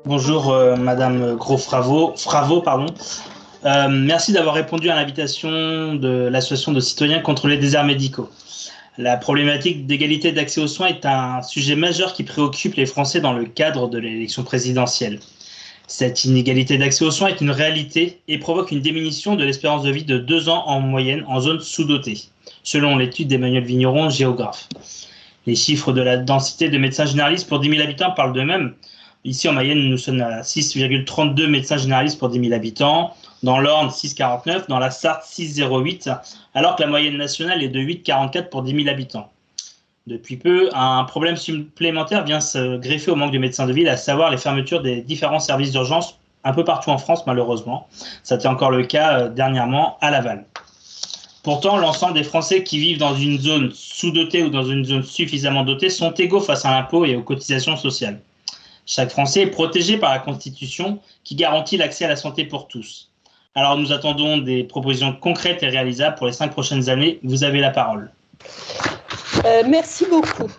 Bonjour Madame Gros-Fravo, pardon. Merci d'avoir répondu à l'invitation de l'association de citoyens contre les déserts médicaux. La problématique d'égalité d'accès aux soins est un sujet majeur qui préoccupe les Français dans le cadre de l'élection présidentielle. Cette inégalité d'accès aux soins est une réalité et provoque une diminution de l'espérance de vie de 2 ans en moyenne en zone sous-dotée, selon l'étude d'Emmanuel Vigneron, géographe. Les chiffres de la densité de médecins généralistes pour 10 000 habitants parlent d'eux-mêmes. Ici, en Mayenne, nous sommes à 6,32 médecins généralistes pour 10 000 habitants. Dans l'Orne, 6,49. Dans la Sarthe, 6,08. Alors que la moyenne nationale est de 8,44 pour 10 000 habitants. Depuis peu, un problème supplémentaire vient se greffer au manque de médecins de ville, à savoir les fermetures des différents services d'urgence un peu partout en France, malheureusement. Ça a été encore le cas dernièrement à Laval. Pourtant, l'ensemble des Français qui vivent dans une zone sous-dotée ou dans une zone suffisamment dotée sont égaux face à l'impôt et aux cotisations sociales. Chaque Français est protégé par la Constitution qui garantit l'accès à la santé pour tous. Alors nous attendons des propositions concrètes et réalisables pour les 5 prochaines années. Vous avez la parole. Merci beaucoup.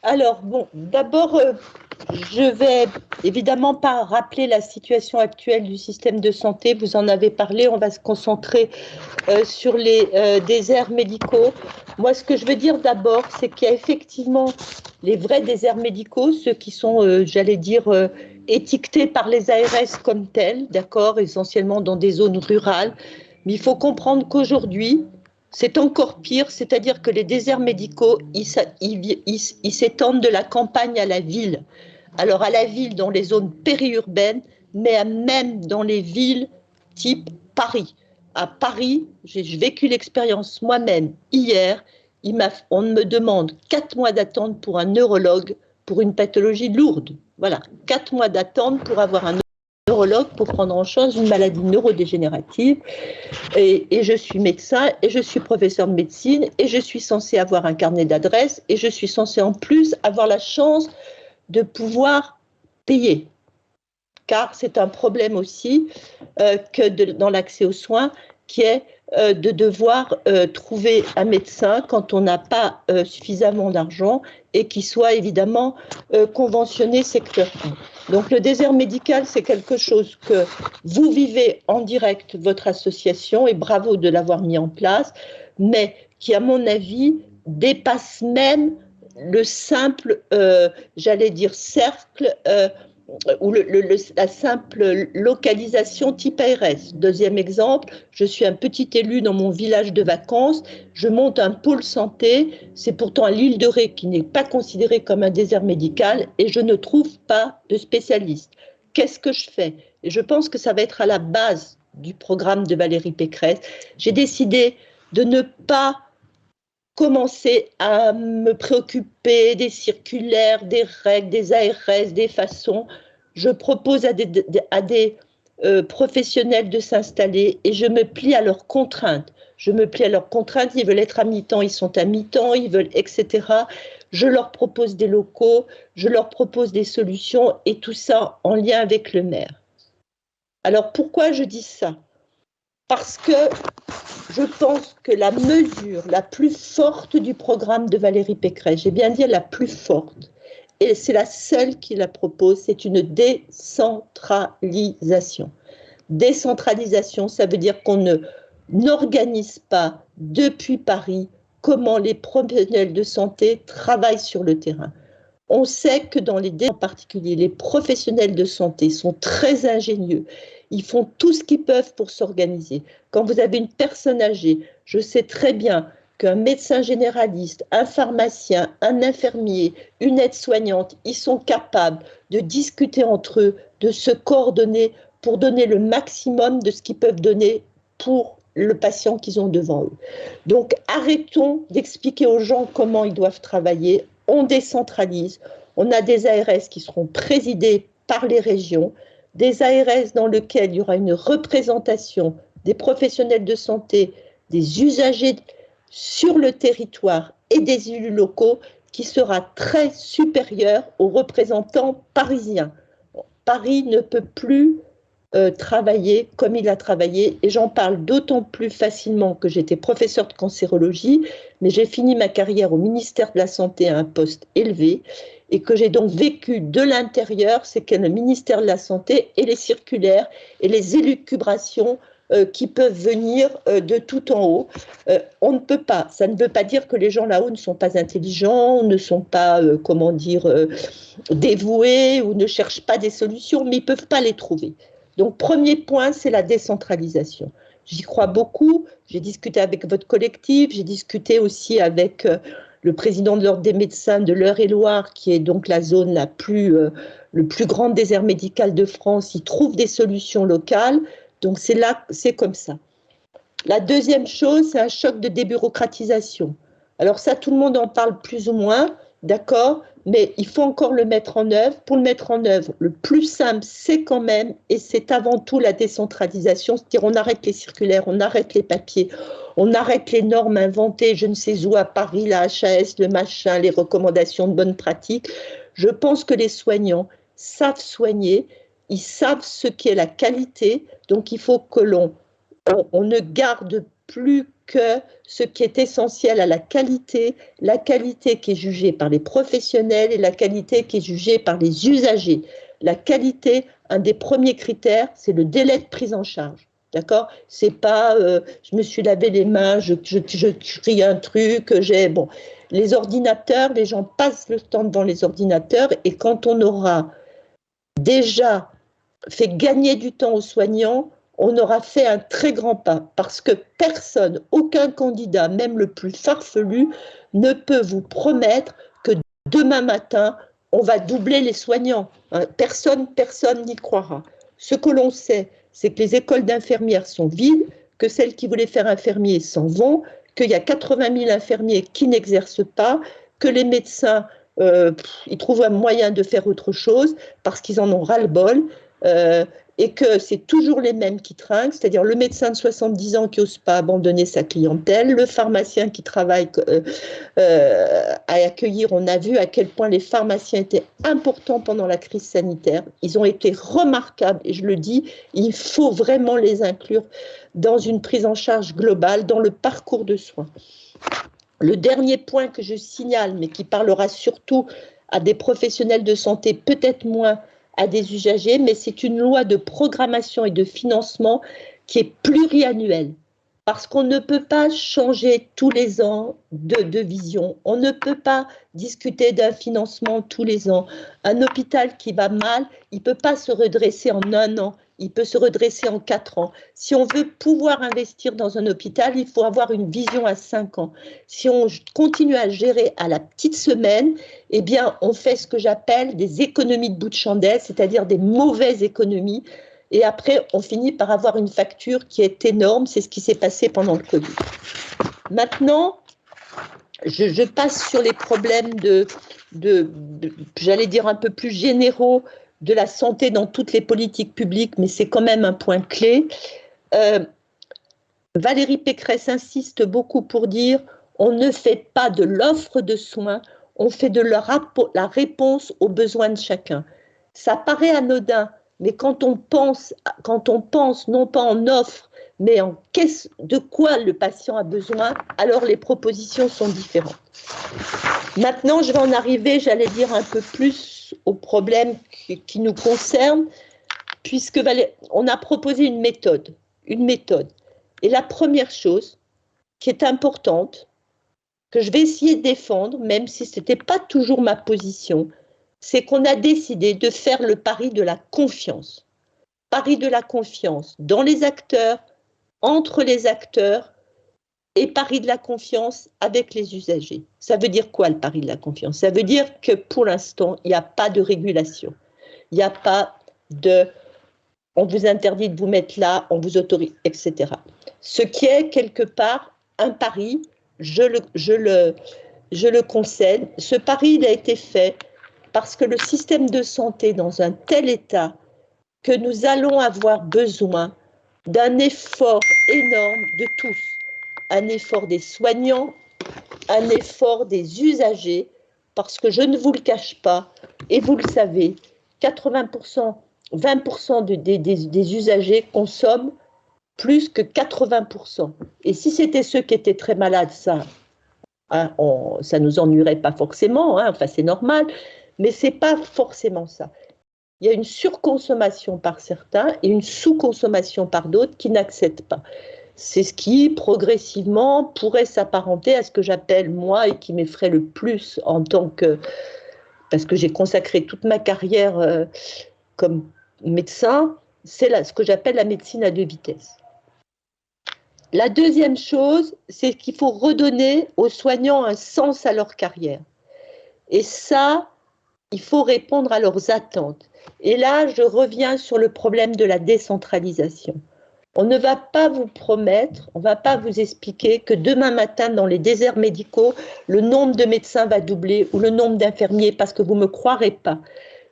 Alors bon, d'abord, je vais évidemment pas rappeler la situation actuelle du système de santé. Vous en avez parlé, on va se concentrer sur les déserts médicaux. Moi, ce que je veux dire d'abord, c'est qu'il y a effectivement les vrais déserts médicaux, ceux qui sont, j'allais dire, étiquetés par les ARS comme tels, d'accord, essentiellement dans des zones rurales. Mais il faut comprendre qu'aujourd'hui, c'est encore pire, c'est-à-dire que les déserts médicaux, ils s'étendent de la campagne à la ville. Alors à la ville dans les zones périurbaines, mais même dans les villes type Paris. À Paris, j'ai vécu l'expérience moi-même hier. On me demande 4 mois d'attente pour un neurologue pour une pathologie lourde. Voilà, 4 mois d'attente pour avoir un neurologue pour prendre en charge une maladie neurodégénérative. Et je suis médecin et je suis professeur de médecine et je suis censée avoir un carnet d'adresses et je suis censée en plus avoir la chance de pouvoir payer. Car c'est un problème aussi dans l'accès aux soins qui est de devoir trouver un médecin quand on n'a pas suffisamment d'argent et qui soit évidemment conventionné secteur 1. Donc le désert médical, c'est quelque chose que vous vivez en direct, votre association, et bravo de l'avoir mis en place, mais qui, à mon avis, dépasse même le simple, j'allais dire, cercle ou la simple localisation type ARS. Deuxième exemple, je suis un petit élu dans mon village de vacances, je monte un pôle santé, c'est pourtant à l'île de Ré qui n'est pas considéré comme un désert médical et je ne trouve pas de spécialiste. Qu'est-ce que je fais? Et je pense que ça va être à la base du programme de Valérie Pécresse. J'ai décidé de ne pas commencer à me préoccuper des circulaires, des règles, des ARS, des façons. Je propose à des professionnels de s'installer et je me plie à leurs contraintes. Je me plie à leurs contraintes, ils veulent être à mi-temps, ils sont à mi-temps, ils veulent, etc. Je leur propose des locaux, je leur propose des solutions et tout ça en lien avec le maire. Alors pourquoi je dis ça? Parce que je pense que la mesure la plus forte du programme de Valérie Pécresse, j'ai bien dit la plus forte, et c'est la seule qui la propose, c'est une décentralisation. Décentralisation, ça veut dire qu'on n'organise pas depuis Paris comment les professionnels de santé travaillent sur le terrain. On sait que dans les déserts en particulier, les professionnels de santé sont très ingénieux. Ils font tout ce qu'ils peuvent pour s'organiser. Quand vous avez une personne âgée, je sais très bien qu'un médecin généraliste, un pharmacien, un infirmier, une aide-soignante, ils sont capables de discuter entre eux, de se coordonner pour donner le maximum de ce qu'ils peuvent donner pour le patient qu'ils ont devant eux. Donc arrêtons d'expliquer aux gens comment ils doivent travailler. On décentralise, on a des ARS qui seront présidées par les régions, des ARS dans lesquelles il y aura une représentation des professionnels de santé, des usagers sur le territoire et des élus locaux qui sera très supérieur aux représentants parisiens. Paris ne peut plus travailler comme il a travaillé, et j'en parle d'autant plus facilement que j'étais professeur de cancérologie, mais j'ai fini ma carrière au ministère de la Santé à un poste élevé, et que j'ai donc vécu de l'intérieur, c'est que le ministère de la Santé et les circulaires et les élucubrations qui peuvent venir de tout en haut. On ne peut pas, ça ne veut pas dire que les gens là-haut ne sont pas intelligents, ne sont pas, dévoués ou ne cherchent pas des solutions, mais ils ne peuvent pas les trouver. Donc, premier point, c'est la décentralisation. J'y crois beaucoup. J'ai discuté avec votre collectif, j'ai discuté aussi avec le président de l'Ordre des médecins de l'Eure-et-Loire, qui est donc la zone le plus grand désert médical de France. Il trouve des solutions locales. Donc, c'est comme ça. La deuxième chose, c'est un choc de débureaucratisation. Alors ça, tout le monde en parle plus ou moins, d'accord, mais il faut encore le mettre en œuvre. Pour le mettre en œuvre, le plus simple, c'est quand même, et c'est avant tout la décentralisation, c'est-à-dire on arrête les circulaires, on arrête les papiers, on arrête les normes inventées, je ne sais où, à Paris, la HAS, le machin, les recommandations de bonnes pratiques. Je pense que les soignants savent soigner, ils savent ce qu'est la qualité, donc il faut que on ne garde plus que ce qui est essentiel à la qualité qui est jugée par les professionnels et la qualité qui est jugée par les usagers. La qualité, un des premiers critères, c'est le délai de prise en charge. D'accord ? C'est pas je me suis lavé les mains, je crie un truc, bon. Les ordinateurs, les gens passent le temps devant les ordinateurs, et quand on aura déjà fait gagner du temps aux soignants, on aura fait un très grand pas, parce que personne, aucun candidat, même le plus farfelu, ne peut vous promettre que demain matin, on va doubler les soignants. Personne n'y croira. Ce que l'on sait, c'est que les écoles d'infirmières sont vides, que celles qui voulaient faire infirmier s'en vont, qu'il y a 80 000 infirmiers qui n'exercent pas, que les médecins, ils trouvent un moyen de faire autre chose parce qu'ils en ont ras-le-bol. Et que c'est toujours les mêmes qui trinquent, c'est-à-dire le médecin de 70 ans qui n'ose pas abandonner sa clientèle, le pharmacien qui travaille à accueillir. On a vu à quel point les pharmaciens étaient importants pendant la crise sanitaire. Ils ont été remarquables, et je le dis, il faut vraiment les inclure dans une prise en charge globale, dans le parcours de soins. Le dernier point que je signale, mais qui parlera surtout à des professionnels de santé, peut-être moins à des usagers, mais c'est une loi de programmation et de financement qui est pluriannuelle, parce qu'on ne peut pas changer tous les ans de vision, on ne peut pas discuter d'un financement tous les ans. Un hôpital qui va mal, il ne peut pas se redresser en 1 an, il peut se redresser en 4 ans. Si on veut pouvoir investir dans un hôpital, il faut avoir une vision à 5 ans. Si on continue à gérer à la petite semaine, eh bien, on fait ce que j'appelle des économies de bout de chandelle, c'est-à-dire des mauvaises économies. Et après, on finit par avoir une facture qui est énorme. C'est ce qui s'est passé pendant le Covid. Maintenant, je passe sur les problèmes j'allais dire, un peu plus généraux de la santé dans toutes les politiques publiques, mais c'est quand même un point clé. Valérie Pécresse insiste beaucoup pour dire on ne fait pas de l'offre de soins, on fait de la réponse aux besoins de chacun. Ça paraît anodin, mais quand on pense non pas en offre, mais en de quoi le patient a besoin, alors les propositions sont différentes. Maintenant, je vais en arriver, j'allais dire, un peu plus aux problèmes qui nous concernent, puisque on a proposé une méthode. Et la première chose qui est importante, que je vais essayer de défendre, même si ce n'était pas toujours ma position, c'est qu'on a décidé de faire le pari de la confiance. Pari de la confiance dans les acteurs, entre les acteurs, et pari de la confiance avec les usagers. Ça veut dire quoi, le pari de la confiance ? Ça veut dire que pour l'instant, il n'y a pas de régulation. Il n'y a pas de « on vous interdit de vous mettre là, on vous autorise », etc. Ce qui est quelque part un pari, je le concède. Ce pari, il a été fait parce que le système de santé est dans un tel état que nous allons avoir besoin d'un effort énorme de tous. Un effort des soignants, un effort des usagers parce que je ne vous le cache pas, et vous le savez, 80%, 20% des usagers consomment plus que 80%. Et si c'était ceux qui étaient très malades, ça ne nous ennuierait pas forcément, hein, enfin c'est normal, mais ce n'est pas forcément ça. Il y a une surconsommation par certains et une sous-consommation par d'autres qui n'acceptent pas. C'est ce qui, progressivement, pourrait s'apparenter à ce que j'appelle, moi, et qui m'effraie le plus en tant que... parce que j'ai consacré toute ma carrière comme médecin, c'est ce que j'appelle la médecine à deux vitesses. La deuxième chose, c'est qu'il faut redonner aux soignants un sens à leur carrière. Et ça, il faut répondre à leurs attentes. Et là, je reviens sur le problème de la décentralisation. On ne va pas vous promettre, on ne va pas vous expliquer que demain matin, dans les déserts médicaux, le nombre de médecins va doubler ou le nombre d'infirmiers, parce que vous ne me croirez pas.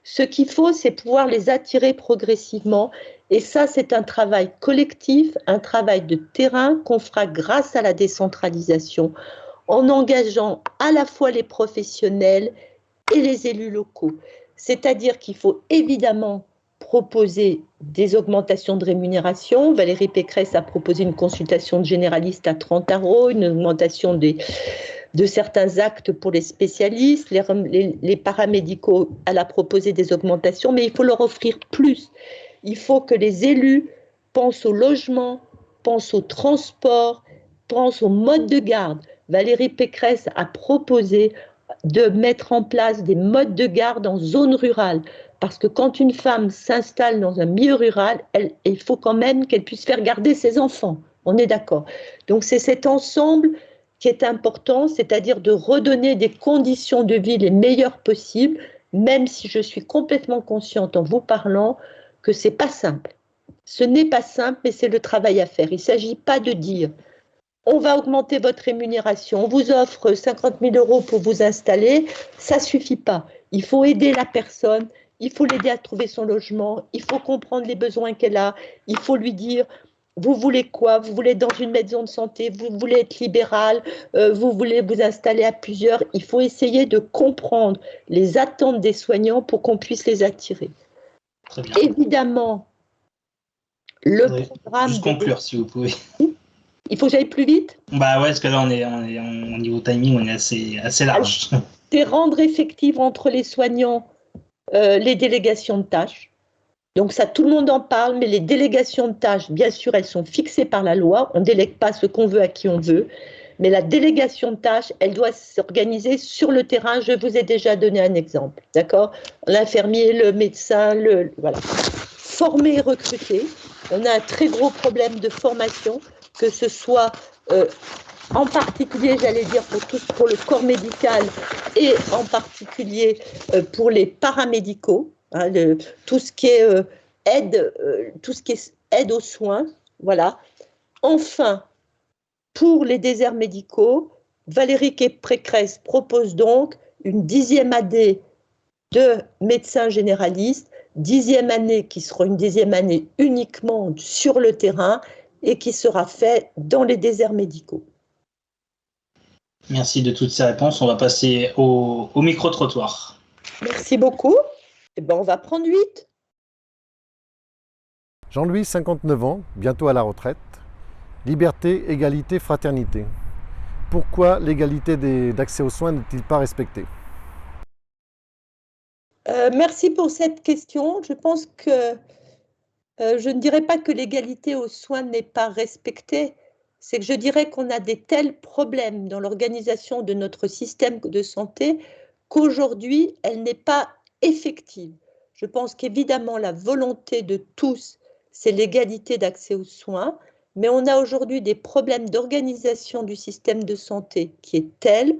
Ce qu'il faut, c'est pouvoir les attirer progressivement. Et ça, c'est un travail collectif, un travail de terrain qu'on fera grâce à la décentralisation, en engageant à la fois les professionnels et les élus locaux. C'est-à-dire qu'il faut évidemment proposer des augmentations de rémunération. Valérie Pécresse a proposé une consultation de généralistes à 30 €, une augmentation de certains actes pour les spécialistes, les paramédicaux, elle a proposé des augmentations, mais il faut leur offrir plus. Il faut que les élus pensent au logement, pensent au transport, pensent au mode de garde. Valérie Pécresse a proposé de mettre en place des modes de garde en zone rurale, parce que quand une femme s'installe dans un milieu rural, il faut quand même qu'elle puisse faire garder ses enfants. On est d'accord. Donc c'est cet ensemble qui est important, c'est-à-dire de redonner des conditions de vie les meilleures possibles, même si je suis complètement consciente en vous parlant que ce n'est pas simple. Ce n'est pas simple, mais c'est le travail à faire. Il ne s'agit pas de dire on va augmenter votre rémunération, on vous offre 50 000 € pour vous installer, ça ne suffit pas. Il faut aider la personne, il faut l'aider à trouver son logement, il faut comprendre les besoins qu'elle a, il faut lui dire vous voulez quoi? Vous voulez être dans une maison de santé? Vous voulez être libéral? Vous voulez vous installer à plusieurs? Il faut essayer de comprendre les attentes des soignants pour qu'on puisse les attirer. Très bien. Évidemment, le programme... Juste conclure, si vous pouvez. Il faut que j'aille plus vite? Bah ouais, parce que là, on est au niveau timing, on est assez large. C'est rendre effective entre les soignants les délégations de tâches. Donc ça, tout le monde en parle, mais les délégations de tâches, bien sûr, elles sont fixées par la loi. On ne délègue pas ce qu'on veut à qui on veut. Mais la délégation de tâches, elle doit s'organiser sur le terrain. Je vous ai déjà donné un exemple, d'accord? L'infirmier, le médecin, voilà. Former et recruter. On a un très gros problème de formation, que ce soit en particulier, j'allais dire, pour le corps médical et en particulier pour les paramédicaux. Hein, tout ce qui est aide aux soins, voilà. Enfin, pour les déserts médicaux, Valérie Pécresse propose donc une 10e année de médecins généralistes, 10e année qui sera une 10e année uniquement sur le terrain et qui sera faite dans les déserts médicaux. Merci de toutes ces réponses. On va passer au micro-trottoir. Merci beaucoup. Eh ben, on va prendre 8. Jean-Louis, 59 ans, bientôt à la retraite. Liberté, égalité, fraternité. Pourquoi l'égalité d'accès aux soins n'est-il pas respectée? Merci pour cette question. Je pense que je ne dirais pas que l'égalité aux soins n'est pas respectée. C'est que je dirais qu'on a des tels problèmes dans l'organisation de notre système de santé qu'aujourd'hui, elle n'est pas effective. Je pense qu'évidemment, la volonté de tous, c'est l'égalité d'accès aux soins, mais on a aujourd'hui des problèmes d'organisation du système de santé qui est tel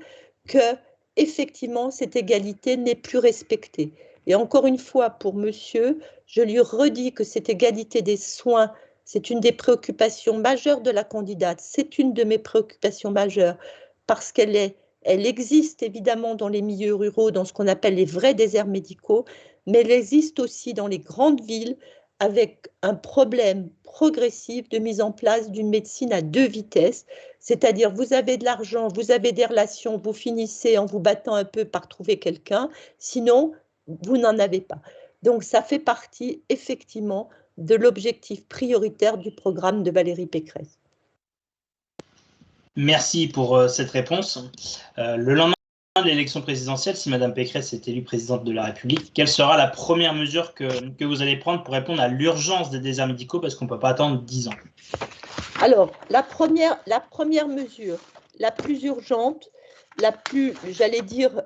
que, effectivement, cette égalité n'est plus respectée. Et encore une fois, pour monsieur, je lui redis que cette égalité des soins, c'est une des préoccupations majeures de la candidate. C'est une de mes préoccupations majeures parce qu'elle existe évidemment dans les milieux ruraux, dans ce qu'on appelle les vrais déserts médicaux, mais elle existe aussi dans les grandes villes avec un problème progressif de mise en place d'une médecine à 2 vitesses, c'est-à-dire vous avez de l'argent, vous avez des relations, vous finissez en vous battant un peu par trouver quelqu'un, sinon vous n'en avez pas. Donc ça fait partie effectivement de l'objectif prioritaire du programme de Valérie Pécresse. Merci pour cette réponse. Le lendemain de l'élection présidentielle, si Mme Pécresse est élue présidente de la République, quelle sera la première mesure que vous allez prendre pour répondre à l'urgence des déserts médicaux, parce qu'on ne peut pas attendre 10 ans? Alors, la première mesure, la plus urgente, la plus, j'allais dire,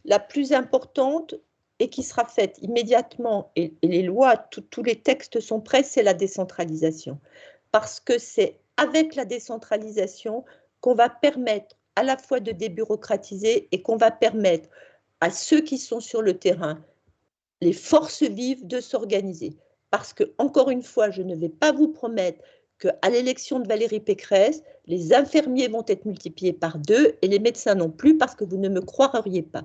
la plus importante et qui sera faite immédiatement, et les lois, tous les textes sont prêts, c'est la décentralisation. Parce que c'est avec la décentralisation qu'on va permettre à la fois de débureaucratiser et qu'on va permettre à ceux qui sont sur le terrain, les forces vives, de s'organiser. Parce que, encore une fois, je ne vais pas vous promettre qu'à l'élection de Valérie Pécresse, les infirmiers vont être multipliés par 2 et les médecins non plus, parce que vous ne me croiriez pas.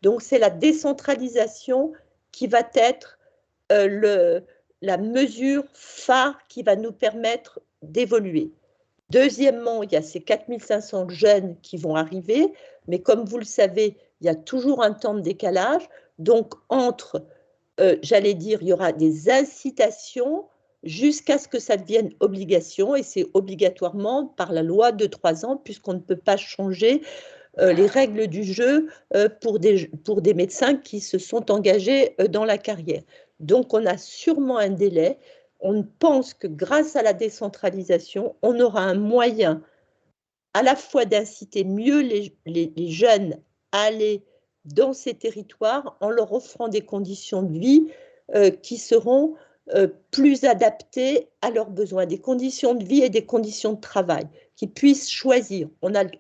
Donc, c'est la décentralisation qui va être la mesure phare qui va nous permettre d'évoluer. Deuxièmement, il y a ces 4500 jeunes qui vont arriver, mais comme vous le savez, il y a toujours un temps de décalage. Donc, j'allais dire, il y aura des incitations jusqu'à ce que ça devienne obligation, et c'est obligatoirement par la loi de 3 ans, puisqu'on ne peut pas changer les règles du jeu pour des médecins qui se sont engagés dans la carrière. Donc, on a sûrement un délai. On pense que grâce à la décentralisation, on aura un moyen à la fois d'inciter mieux les jeunes à aller dans ces territoires en leur offrant des conditions de vie qui seront plus adaptées à leurs besoins, des conditions de vie et des conditions de travail, qu'ils puissent choisir.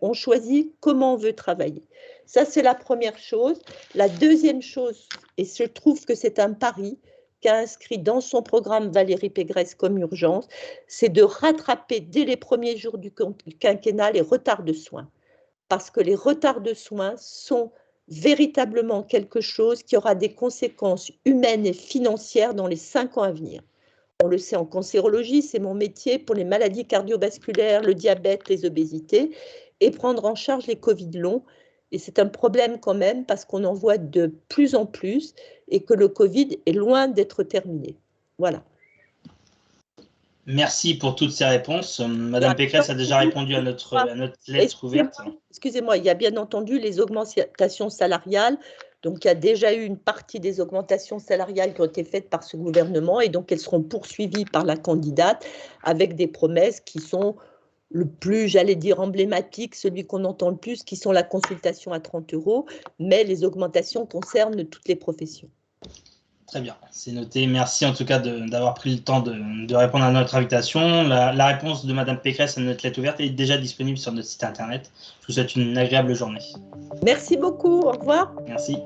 On choisit comment on veut travailler. Ça, c'est la première chose. La deuxième chose, et je trouve que c'est un pari qu'a inscrit dans son programme Valérie Pécresse comme urgence, c'est de rattraper dès les premiers jours du quinquennat les retards de soins. Parce que les retards de soins sont véritablement quelque chose qui aura des conséquences humaines et financières dans les 5 ans à venir. On le sait en cancérologie, c'est mon métier, pour les maladies cardiovasculaires, le diabète, les obésités, et prendre en charge les Covid longs. Et c'est un problème quand même parce qu'on en voit de plus en plus et que le Covid est loin d'être terminé. Voilà. Merci pour toutes ces réponses. Madame Pécresse a déjà répondu à notre lettre ouverte. Excusez-moi, il y a bien entendu les augmentations salariales. Donc, il y a déjà eu une partie des augmentations salariales qui ont été faites par ce gouvernement et donc elles seront poursuivies par la candidate avec des promesses qui sont le plus, j'allais dire, emblématique, celui qu'on entend le plus, qui sont la consultation à 30 €, mais les augmentations concernent toutes les professions. Très bien, c'est noté. Merci en tout cas d'avoir pris le temps de répondre à notre invitation. La réponse de Madame Pécresse à notre lettre ouverte est déjà disponible sur notre site internet. Je vous souhaite une agréable journée. Merci beaucoup, au revoir. Merci.